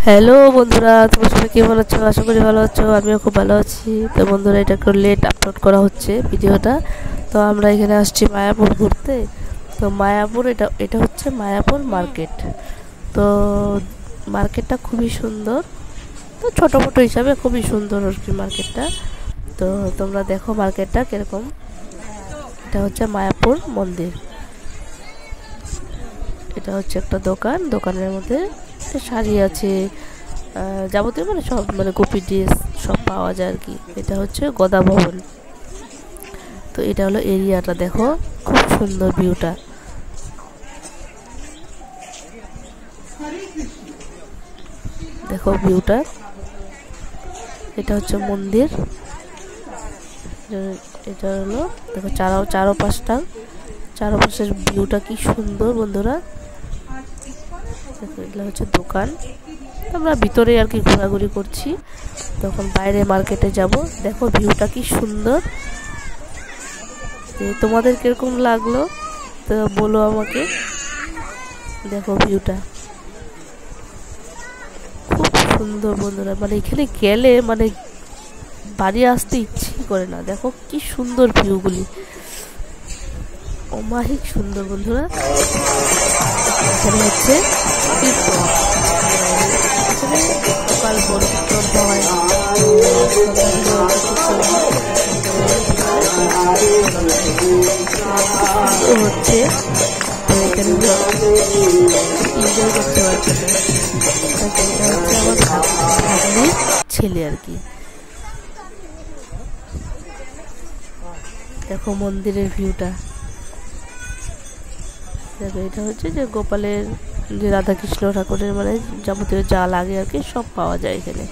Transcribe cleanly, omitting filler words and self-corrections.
Hello বন্ধুরা, তোমরা সবাই কেমন আছো? আশা করি ভালো আছো। আমিও খুব ভালো আছি। তো বন্ধুরা, এটা একটু লেট আপলোড করা হচ্ছে ভিডিওটা। তো আমরা এখানে আসছি মায়াপুর ঘুরতে। তো মায়াপুর, এটা হচ্ছে মায়াপুর মার্কেট। তো মার্কেটটা খুবই সুন্দর। তো ছোটো মোটো হিসাবে খুবই সুন্দর আর কি মার্কেটটা। তো তোমরা দেখো মার্কেটটা কীরকম। এটা হচ্ছে মায়াপুর মন্দির। এটা হচ্ছে একটা দোকান। দোকানের মধ্যে শাড়ি আছে, যাবতীয় মানে সব, মানে গোপী ড্রেস সব পাওয়া যায় আর কি। এটা হচ্ছে গদা ভবন। তো এটা হলো এরিয়াটা, দেখো খুব সুন্দর ভিউটা। দেখো ভিউটা। এটা হচ্ছে মন্দির। এটা হলো দেখো চারপাশের ভিউটা কি সুন্দর বন্ধুরা। দেখো এগুলো হচ্ছে দোকান। আমরা ভিতরে আর কি ঘোরাঘুরি করছি, তখন বাইরে মার্কেটে যাব। দেখো ভিউটা কি সুন্দর। তোমাদের কিরকম লাগলো তো বলো আমাকে। দেখো ভিউটা খুব সুন্দর বন্ধুরা, মানে এখানে গেলে মানে বাড়ি আসতে ইচ্ছে করে না। দেখো কি সুন্দর ভিউগুলি, অমায়িক সুন্দর বন্ধুরা। এখানে হচ্ছে সকাল বড় হয়, হচ্ছে তো এখানে এনজয় করতে পারছে। এটা হচ্ছে আমার ভাগ্নির ছেলে আর কি। দেখো মন্দিরের ভিউটা। দেখো এটা হচ্ছে যে গোপালের, যে রাধাকৃষ্ণ ঠাকুরের মানে যাবতীয় যা লাগে আর কি সব পাওয়া যায় এখানে।